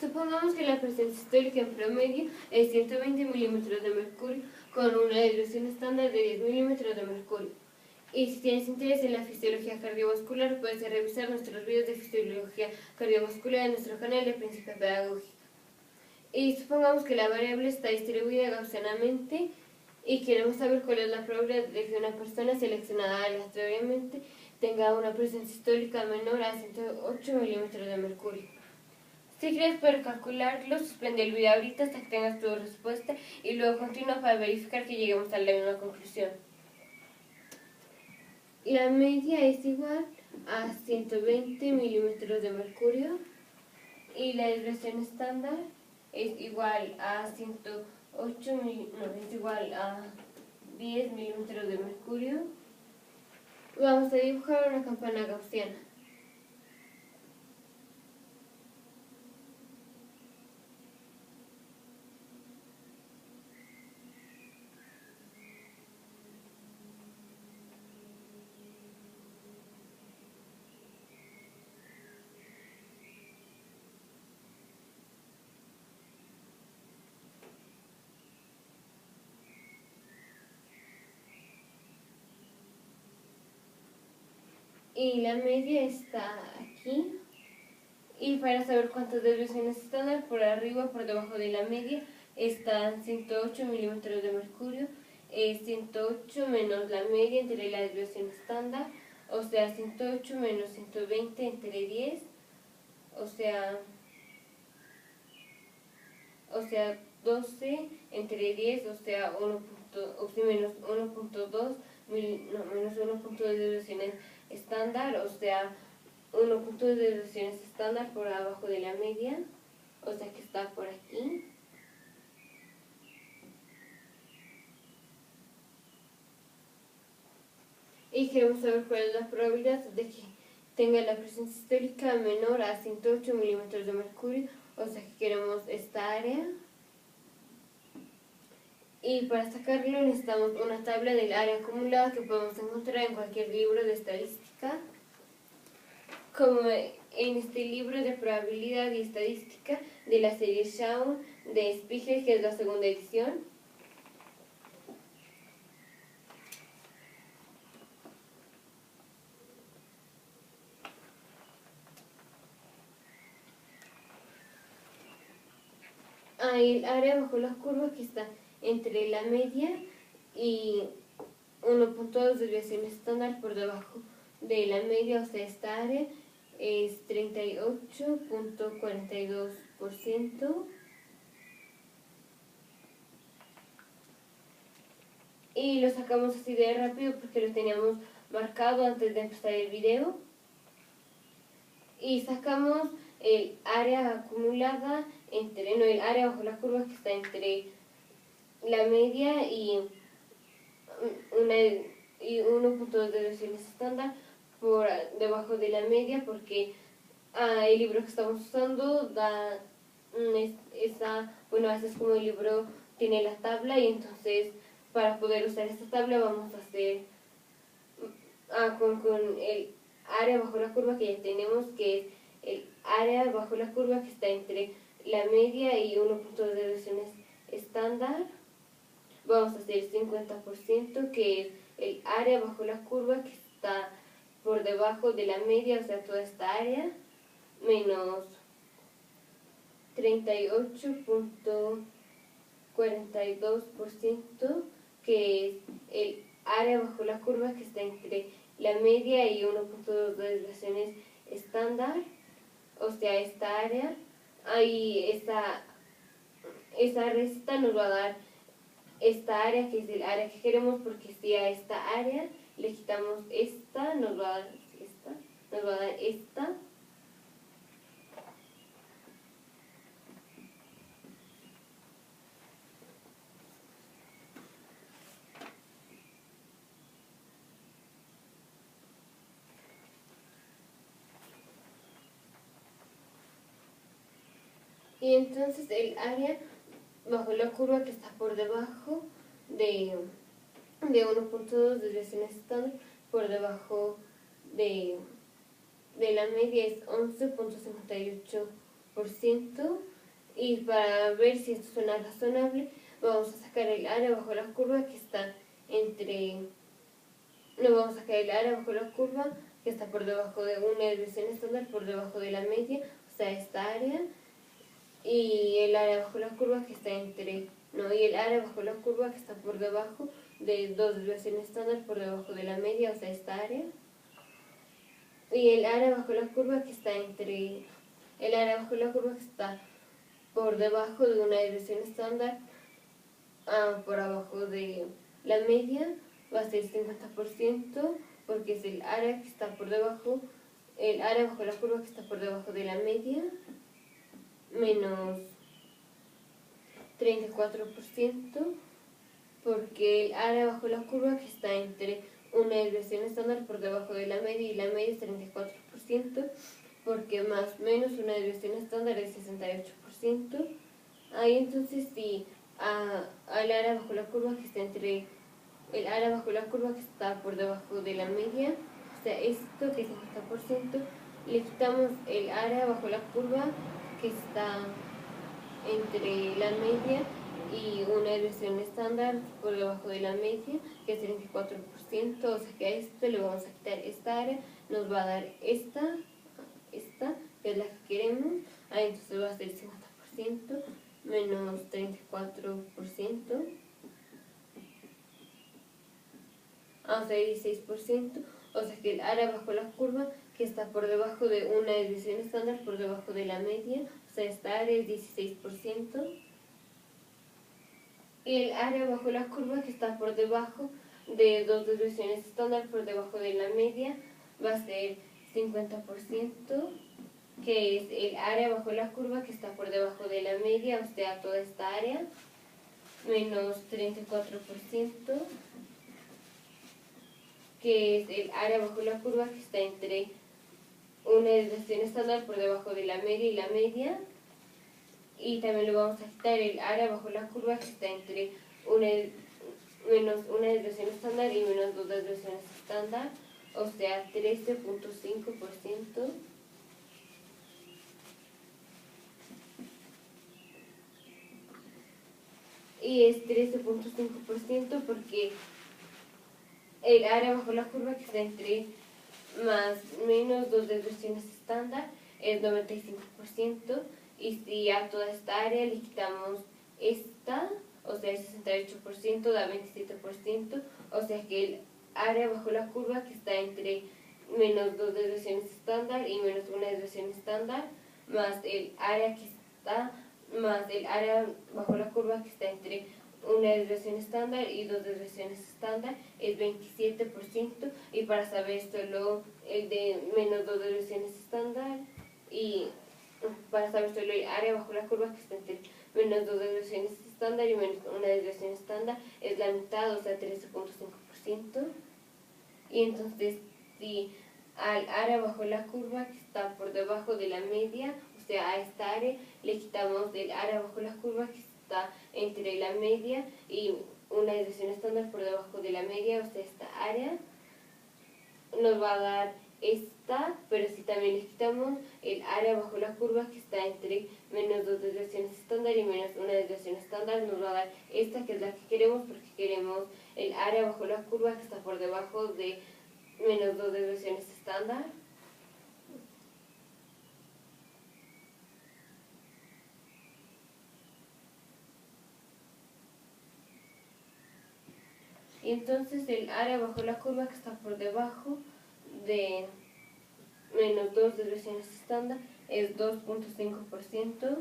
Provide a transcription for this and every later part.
supongamos que la presencia histórica en promedio es 120 milímetros de mercurio con una desviación estándar de 10 milímetros de mercurio. Y si tienes interés en la fisiología cardiovascular, puedes revisar nuestros videos de fisiología cardiovascular en nuestro canal de Principia Pedagógica. Y supongamos que la variable está distribuida gaussianamente y queremos saber cuál es la probabilidad de que una persona seleccionada aleatoriamente tenga una presencia histórica menor a 108 milímetros de mercurio. Si quieres poder calcularlo, suspende el video ahorita hasta que tengas tu respuesta y luego continúa para verificar que lleguemos a la misma conclusión. La media es igual a 120 milímetros de mercurio y la desviación estándar es igual a 108 es igual a 10 milímetros de mercurio. Vamos a dibujar una campana gaussiana. Y la media está aquí. Y para saber cuántas desviaciones estándar, por arriba, por debajo de la media, están 108 milímetros de mercurio. 108 menos la media entre la desviación estándar, o sea, 108 menos 120 entre 10, o sea 12 entre 10, o sea, menos 1.2, menos 1.2 desviaciones estándar, o sea, 1.2 desviaciones estándar por abajo de la media, o sea que está por aquí. Y queremos saber cuál es la probabilidad de que tenga la presencia histórica menor a 108 milímetros de mercurio, o sea que queremos esta área. Y para sacarlo necesitamos una tabla del área acumulada que podemos encontrar en cualquier libro de estadística. Como en este libro de probabilidad y estadística de la serie Shaun de Spiegel, que es la segunda edición. El área bajo las curvas que está entre la media y 1.2 desviaciones estándar por debajo de la media, o sea, esta área es 38.42%. Y lo sacamos así de rápido porque lo teníamos marcado antes de empezar el video. Y sacamos el área acumulada el área bajo las curvas que está entre la media y 1.2 desviaciones estándar por debajo de la media, porque el libro que estamos usando da bueno, así es como el libro tiene la tabla, y entonces para poder usar esta tabla vamos a hacer con el área bajo la curva que ya tenemos, que es el área bajo la curva que está entre la media y 1.2 desviaciones estándar. Vamos a hacer 50%, que es el área bajo la curva que está por debajo de la media, o sea, toda esta área, menos 38.42%, que es el área bajo la curva que está entre la media y 1.2 desviaciones estándar, o sea, esta área. Ahí esa resta nos va a dar esta área, que es el área que queremos, porque si a esta área le quitamos esta, nos va a dar esta. Y entonces el área bajo la curva que está por debajo de 1.2 desviaciones estándar, por debajo de la media, es 11.58%, Y para ver si esto suena razonable, vamos a sacar el área bajo la curva que está entre... No, vamos a sacar el área bajo la curva que está por debajo de una desviación estándar por debajo de la media, o sea, esta área, y el área bajo la curva que está entre... No, y el área bajo la curva que está por debajo de dos desviaciones estándar por debajo de la media, o sea, esta área. Y el área bajo la curva que está entre... El área bajo la curva que está por debajo de una desviación estándar por abajo de la media va a ser 50% porque es el área que está por debajo, el área bajo la curva que está por debajo de la media menos 34% porque el área bajo la curva que está entre una desviación estándar por debajo de la media y la media es 34% porque más menos una desviación estándar es 68%. Ahí entonces si al área bajo la curva que está entre el área bajo la curva que está por debajo de la media, o sea, esto que es 50%, le quitamos el área bajo la curva que está entre la media y una desviación estándar por debajo de la media, que es 34%, o sea que a esto le vamos a quitar esta área, nos va a dar esta, que es la que queremos, ahí entonces va a ser 50% menos 34%, o sea 16%, o sea que el área bajo la curva que está por debajo de una desviación estándar por debajo de la media, o sea esta área es 16%, y el área bajo la curva que está por debajo de dos desviaciones estándar por debajo de la media va a ser 50%, que es el área bajo la curva que está por debajo de la media, o sea, toda esta área, menos 34%, que es el área bajo la curva que está entre una desviación estándar por debajo de la media y la media, y también le vamos a quitar el área bajo la curva que está entre menos una desviación estándar y menos dos desviaciones estándar, o sea, 13.5%. Y es 13.5% porque el área bajo la curva que está entre más menos dos desviaciones estándar es 95%, y si a toda esta área le quitamos esta, o sea el 68% da 27%, o sea que el área bajo la curva que está entre menos dos desviaciones estándar y menos una desviación estándar, más el área que está, más el área bajo la curva que está entre una desviación estándar y dos desviaciones estándar es 27%, y para saber solo el de menos dos desviaciones estándar y para saber solo el área bajo la curva que está entre menos dos desviaciones estándar y menos una desviación estándar es la mitad, o sea 13.5%. Y entonces si al área bajo la curva que está por debajo de la media, o sea a esta área le quitamos el área bajo la curva que está entre la media y una desviación estándar por debajo de la media, o sea esta área, nos va a dar esta, pero si también le quitamos el área bajo la curva que está entre menos dos desviaciones estándar y menos una desviación estándar, nos va a dar esta, que es la que queremos, porque queremos el área bajo la curva que está por debajo de menos dos desviaciones estándar. Y entonces el área bajo la curva que está por debajo de menos dos desviaciones estándar es 2.5%.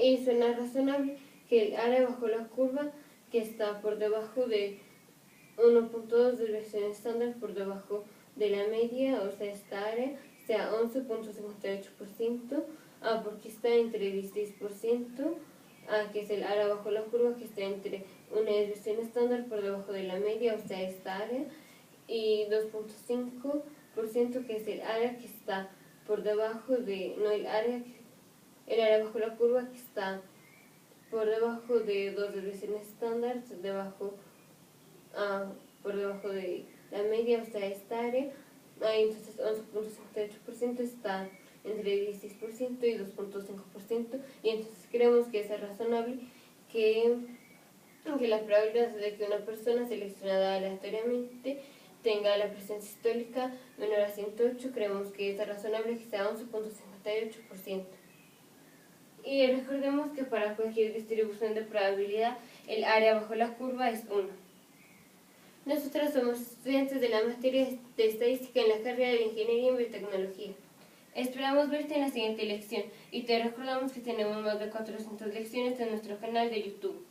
Y suena razonable que el área bajo la curva que está por debajo de 1.2 desviaciones estándar por debajo de la media, o sea esta área, sea 11.58%, porque está entre 16%, que es el área bajo la curva que está entre una desviación estándar por debajo de la media, o sea esta área, y 2.5%, que es el área que está por debajo de, no el área bajo la curva que está por debajo de dos desviaciones estándar, por debajo de la media, o sea esta área. Entonces 11.58% está entre 16% y 2.5%, y entonces creemos que es razonable que la probabilidad de que una persona seleccionada aleatoriamente tenga la presencia histórica menor a 108, creemos que es razonable que sea 11.58%. Y recordemos que para cualquier distribución de probabilidad, el área bajo la curva es 1. Nosotros somos estudiantes de la materia de estadística en la carrera de Ingeniería y Biotecnología. Esperamos verte en la siguiente lección y te recordamos que tenemos más de 400 lecciones en nuestro canal de YouTube.